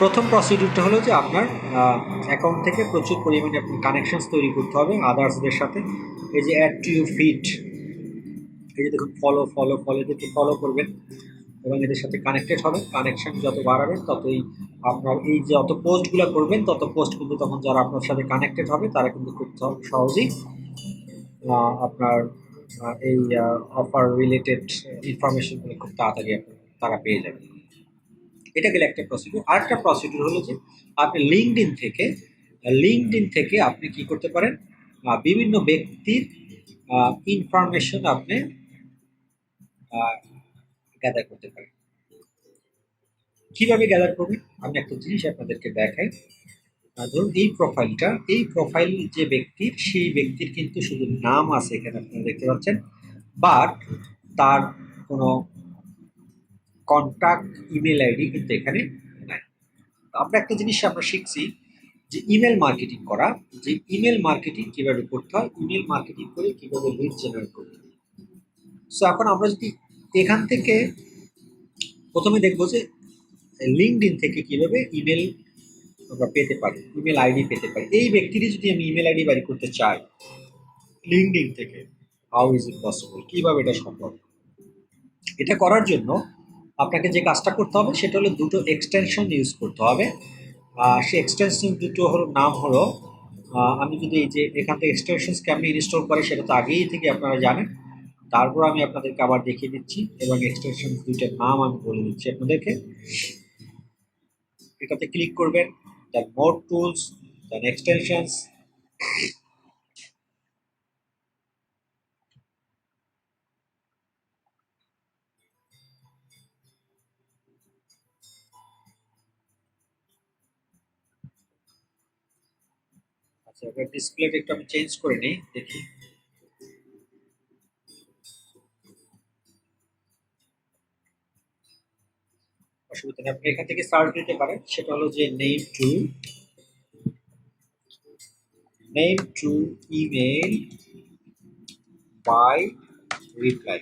প্রথম প্রসিডিউরটা হলো যে আপনার অ্যাকাউন্ট থেকে প্রচুর পরিমাণে আপনি কানেকশনস তৈরি করতে হবে আদার্সদের সাথে। এই যে অ্যাড টু ইউ ফিড, এই যে দেখুন ফলো ফলো ফলো, এদেরকে ফলো করবেন এবং এদের সাথে কানেক্টেড হবেন। কানেকশন যত বাড়াবেন ততই আপনার এই যে যত পোস্টগুলো করবেন তত পোস্ট কিন্তু তখন যারা আপনার সাথে কানেক্টেড হবে তারা কিন্তু খুব সহজেই আপনার এই অফার রিলেটেড ইনফরমেশনগুলো খুব তাড়াতাড়ি তারা পেয়ে যাবে। এটা গেলে একটা প্রসিডিউর। আরেকটা প্রসিডিউর হলো যে আপনি লিঙ্কডইন থেকে আপনি কি করতে পারেন, বিভিন্ন ব্যক্তির ইনফরমেশন আপনি গ্যাদার করতে পারেন। কিভাবে গ্যাদার করবেন আমি একটা জিনিস আপনাদেরকে দেখাই। ধরুন এই প্রোফাইল যে ব্যক্তির, সেই ব্যক্তির কিন্তু শুধু নাম আছে এখানে আপনারা দেখতে পাচ্ছেন, বাট তার কোনো কন্ট্যাক্ট ইমেল আইডি কিন্তু এখানে নাই। আমরা একটা জিনিস আমরা শিখছি যে ইমেল মার্কেটিং করা, যে ইমেল মার্কেটিং কিভাবে করতে হয়, ইমেল মার্কেটিং করে কিভাবে লিড জেনারেট করতে হয়। সো এখন আমরা যদি এখান থেকে প্রথমে দেখবো যে লিঙ্কডইন থেকে কিভাবে ইমেল আমরা পেতে পারি, ইমেল আইডি পেতে পারি। এই ব্যক্তিরই যদি আমি ইমেল আইডি বাড়ি করতে চাই লিঙ্কডইন থেকে, হাউ ইজ ইট পসিবল, কিভাবে এটা সম্ভব? এটা করার জন্য আপনাকে যে কাজটা করতে হবে সেটা হলো দুটো এক্সটেনশন ইউজ করতে হবে। সেই এক্সটেনশন দুটো হলো নাম হলো, আমি যদি এই যে এখান থেকে এক্সটেনশনস কেমনি ইনস্টল করে সেটা তো আগেই থেকে আপনারা জানেন, তারপর আমি আপনাদেরকে আবার দেখিয়ে দিচ্ছি এবং এক্সটেনশন দুইটার নাম আমি বলে দিচ্ছি আপনাদেরকে। এটাতে ক্লিক করবেন, দেন মোর টুলস, দেন এক্সটেনশনস। আচ্ছা, এবার ডিসপ্লেটা একটু আমি চেঞ্জ করে নিই, দেখি। অসুবিধা নেই, আপনি এখান থেকে সার্চ দিতে পারেন। সেটা হলো যে name to email by reply.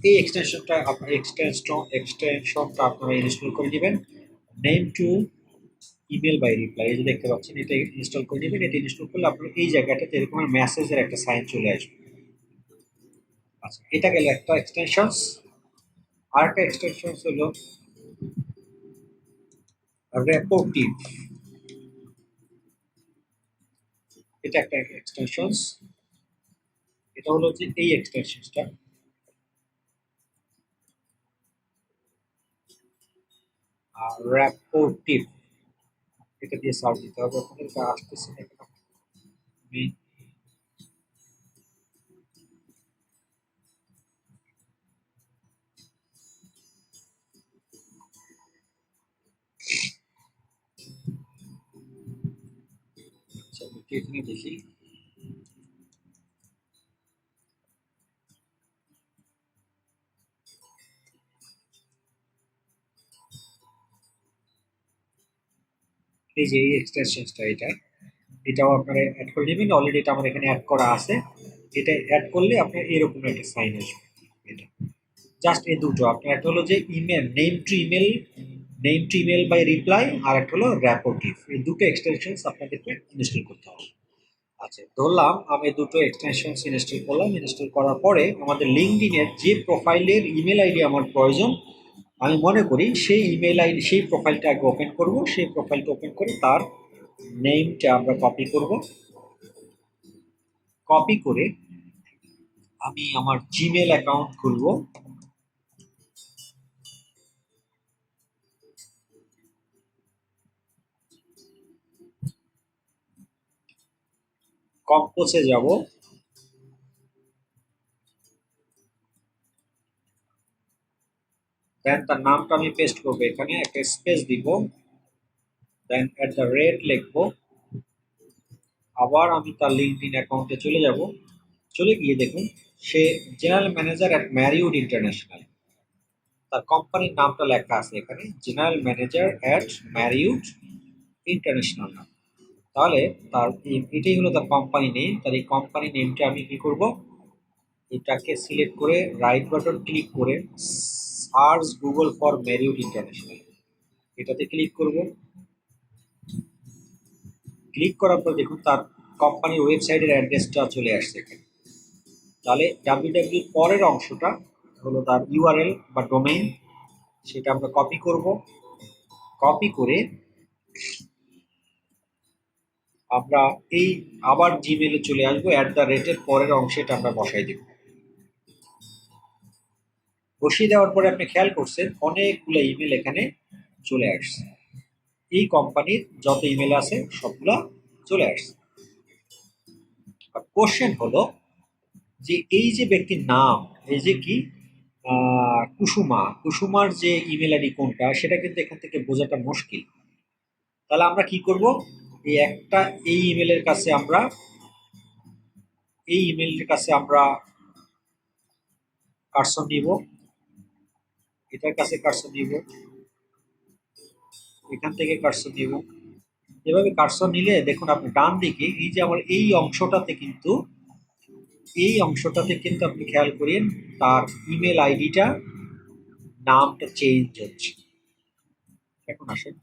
এই এক্সটেনশনটা আপনার এক্সটেনশনটা আপনারা ইনস্টল করে দিবেন। Name to email by reply, এই যে দেখতে পাচ্ছেন, এটা ইনস্টল করে দিবেন। এটা ইনস্টল করলে আপনার এই জায়গাটাতে এরকম মেসেজের একটা সাইন চলে আসবে। আচ্ছা, এটা গেল একটা এক্সটেনশনস। আরেকটা এক্সটেনশনস হলো রেপোর্টিভ, এটা একটা এক্সটেনশনস। এটা হলো যে এই এক্সটেনশনসটা রেপোর্টিভ, এটা দিয়ে সার্চ দিতে হবে। আপনাদের আসতেছে না কেন? আচ্ছা, এখানে দেখি। এই যে এই এক্সটেনশনসটা, এটাও আপনারা অ্যাড করে নেবেন। অলরেডি এটা আমার এখানে অ্যাড করা আছে। এটা অ্যাড করলে আপনার এরকম একটা সাইন আসবে। এটা জাস্ট এই দুটো আপনার, একটা হলো যে name to email by reply, আর একটা হলো র্যাপোর্টিভ। এই দুটো এক্সটেনশনস আপনাদেরকে ইনস্টল করতে হবে। আচ্ছা, ধরলাম আমি দুটো এক্সটেনশনস ইনস্টল করলাম। ইনস্টল করার পরে আমাদের লিঙ্কডইনের যে প্রোফাইলের ইমেল আইডি আমার প্রয়োজন, আমি মনে করি সেই ইমেল আইডি, সেই প্রোফাইলটা আগে ওপেন করব। সেই প্রোফাইলটা ওপেন করে তার নেমটা আমরা কপি করব। কপি করে আমি আমার জিমেল অ্যাকাউন্ট খুলব। কম্পোজে যাব, দেন তার নামটা আমি পেস্ট করবো, এখানে একটা স্পেস দিব, দেন @ লিখবো। আবার আমি তার লিঙ্কডইন অ্যাকাউন্টে চলে যাব। চলে গিয়ে দেখুন সে জেনারেল ম্যানেজার অ্যাট ম্যারিউড ইন্টারন্যাশনাল, তার কোম্পানির নামটা লেখা আছে এখানে, জেনারেল ম্যানেজার অ্যাট ম্যারিউড ইন্টারন্যাশনাল নাম। তাহলে তার এটাই হলো তার কোম্পানি নেম। তার এই কোম্পানি নেমটা আমি কি করব, এটাকে সিলেক্ট করে রাইট বাটন ক্লিক করে সার্চ গুগল ফর ম্যারিউড ইন্টারন্যাশনাল। এটাতে ক্লিক করব। ক্লিক করার পর দেখুন তার কোম্পানির ওয়েবসাইটের অ্যাড্রেসটা চলে আসছে এখানে। তাহলে www পরের অংশটা হলো তার ইউআরএল বা ডোমেইন, সেটা আমরা কপি করব। কপি করে আমরা এই আবার জিমেলে চলে আসবো, @এর পরের অংশে এটা আমরা বসাই দেব। বসিয়ে দেওয়ার পরে আপনি খেয়াল করছেন অনেকগুলো ইমেল এখানে চলে আসছে। এই কোম্পানির যত ইমেল আছে সবগুলা চলে আসছে। কোশ্চেন হলো যে এই যে ব্যক্তির নাম, এই যে কি কুসুমার যে ইমেল আইডি কোনটা সেটা কিন্তু এখান থেকে বোঝাটা মুশকিল। তাহলে আমরা কি করব, এই ইমেলের কাছে আমরা কার্সর নিব, এটার কাছে কার্সর নিব, এখান থেকে কার্সর নিব। এভাবে কার্সর নিলে দেখুন আপনি ডান দিকে এই যে আমার এই অংশটাতে কিন্তু আপনি খেয়াল করেন তার ইমেল আইডিটা নামটা চেঞ্জ হচ্ছে। এখন আসেন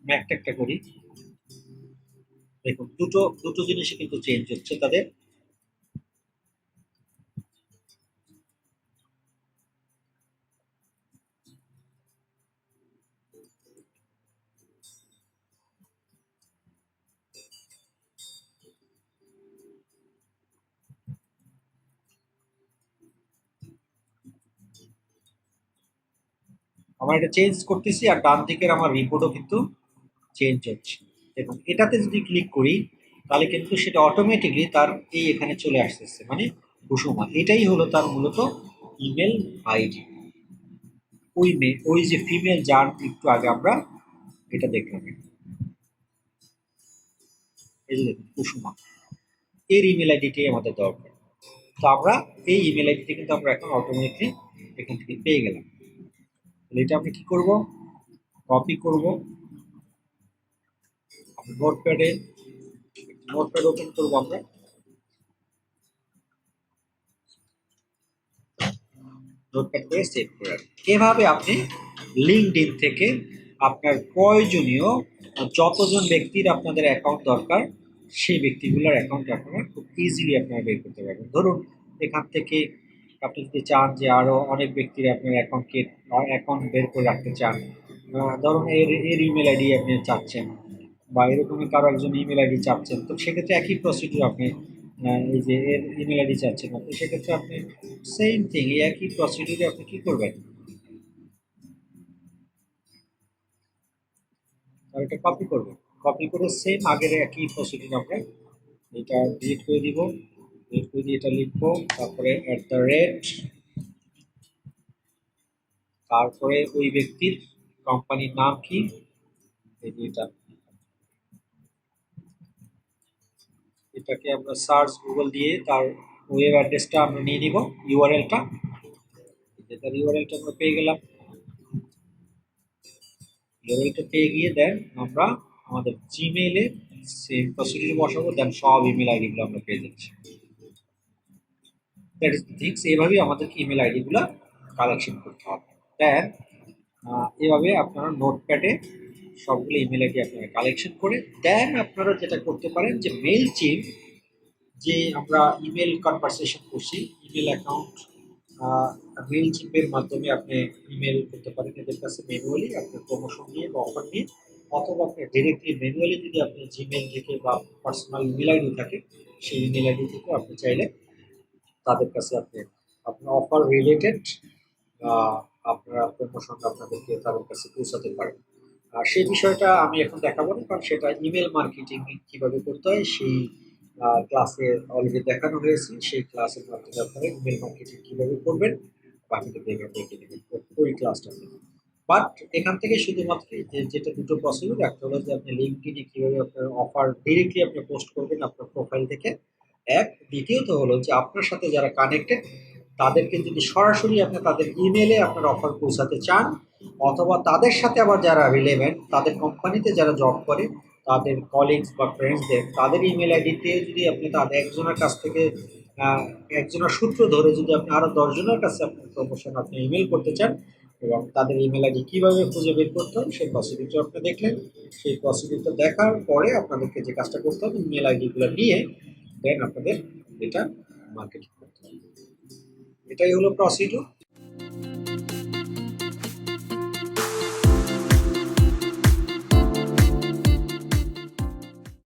আমি একটা একটা করি, দেখুন দুটো জিনিসই কিন্তু চেঞ্জ হচ্ছে তাদের। আমার এটা চেঞ্জ করতেছি আর ডান দিকের আমার রিপোর্টও কিন্তু চেঞ্জ হচ্ছে। দেখুন এটাতে যদি ক্লিক করি তাহলে কিন্তু সেটা অটোমেটিকলি তার এই এখানে চলে আসতেছে, মানে কুসুমা এটাই হলো তার মূলত ইমেল আইডি। ওই যে ফিমেল যার একটু আগে আমরা এটা দেখলাম, এই যে দেখুন কুসুমা, এর ইমেল আইডিটাই আমাদের দরকার। তো আমরা এই ইমেল আইডিটা কিন্তু আমরা এখন অটোমেটিকলি এখান থেকে পেয়ে গেলাম। তাহলে এটা আমরা কি করব, কপি করব, নোটপ্যাড ওপেন করবো আমরা। নোটপ্যাড করে সেভ করে রাখবেন। এভাবে আপনি লিঙ্কডইন থেকে আপনার প্রয়োজনীয় যতজন ব্যক্তির আপনাদের অ্যাকাউন্ট দরকার সেই ব্যক্তিগুলোর অ্যাকাউন্ট আপনারা খুব ইজিলি আপনারা বের করতে পারবেন। ধরুন এখান থেকে আপনি যদি চান যে আরও অনেক ব্যক্তির আপনার অ্যাকাউন্ট বের করে রাখতে চান, ধরুন এর ইমেল আইডি আপনি চাচ্ছেন বা এরকমই কারো একজন ইমেল আইডি চাচ্ছেন, তো সেক্ষেত্রে একই প্রসিডিউর আপনি এই যে এর ইমেল আইডি চাচ্ছেন না, তো সেক্ষেত্রে আপনি সেম থিং এই একই প্রসিডিউরে আপনি কি করবেন, আর এটা কপি করবেন। কপি করে সেম আগের একই প্রসিডিউর আমরা এটা ডিলিট করে দিব। ডিলিট করে দিয়ে এটা লিখবো, তারপরে তারপরে ওই ব্যক্তির কোম্পানির নাম কি, এটা এটাকে আমরা সার্চ গুগল দিয়ে তার ওয়েব অ্যাড্রেসটা আমরা নিয়ে নিব, ইউআরএলটা, তার ইউআরএলটা আমরা পেয়ে গেলাম। ইউআরএলটা পেয়ে গিয়ে দেন আমরা আমাদের জিমেইলে সেম প্রসিডিউর বসাবো, দেন সব ইমেল আইডিগুলো আমরা পেয়ে যাচ্ছি। That is the things. এইভাবেই আমাদেরকে ইমেল আইডিগুলো কালেকশন করতে হবে। দেন এভাবে আপনারা নোটপ্যাডে সবগুলো ইমেল আইডি আপনারা কালেকশন করে দেন আপনারা যেটা করতে পারেন যে মেইল চিম, যে আমরা ইমেল কনভারসেশন করছি, ইমেল অ্যাকাউন্ট মেইল চিপের মাধ্যমে আপনি ইমেল করতে পারেন এদের কাছে ম্যানুয়ালি আপনার প্রমোশন নিয়ে বা অফার নিয়ে, অথবা আপনি ডিরেক্টলি ম্যানুয়ালি যদি আপনি জিমেল থেকে বা পার্সোনাল ইমেল আইডি থাকে সেই ইমেল আইডি থেকে আপনি চাইলে তাদের কাছে আপনি আপনার অফার রিলেটেড আপনারা প্রমোশন আপনাদেরকে তাদের কাছে পৌঁছাতে পারেন। আর সেই বিষয়টা আমি এখন দেখাবো না, কারণ সেটা ইমেল মার্কেটিং কিভাবে করতে হয় সেই ক্লাসে অলরেডি দেখানো হয়েছে। সেই ক্লাসের মাধ্যমে আপনারা ইমেল মার্কেটিং কিভাবে করবেন বাকিটা দেখে নেবেন ওই ক্লাসটা। বাট এখান থেকে শুধুমাত্র যেটা দুটো প্রসিডিউর, একটা হলো যে আপনি লিঙ্কডইনে কিভাবে আপনার অফার ডিরেক্টলি আপনি পোস্ট করবেন আপনার প্রোফাইল থেকে, দ্বিতীয়ত হলো যে আপনার সাথে যারা কানেক্টেড তাদেরকে যদি সরাসরি আপনি তাদের ইমেলে আপনার অফার পৌঁছাতে চান, অথবা তাদের সাথে আবার যারা রিলেভেন্ট তাদের কোম্পানিতে যারা জব করে তাদের কলিগস বা ফ্রেন্ডসদের তাদের ইমেল আইডিতে যদি আপনি তাদের একজনের কাছ থেকে একজনের সূত্র ধরে যদি আপনি আরও 10 জনের কাছে আপনার প্রমোশন আপনি ইমেল করতে চান, এবং তাদের ইমেল আইডি কীভাবে খুঁজে বের করতে হবে সেই প্রসিডিউরটা আপনি দেখলেন। সেই প্রসিডিউরটা দেখার পরে আপনাদেরকে যে কাজটা করতে হবে, ইমেল আইডিগুলো নিয়ে দেন আপনাদের এটা মার্কেটিং করতে হবে। এটাই হলো প্রসিডিউর।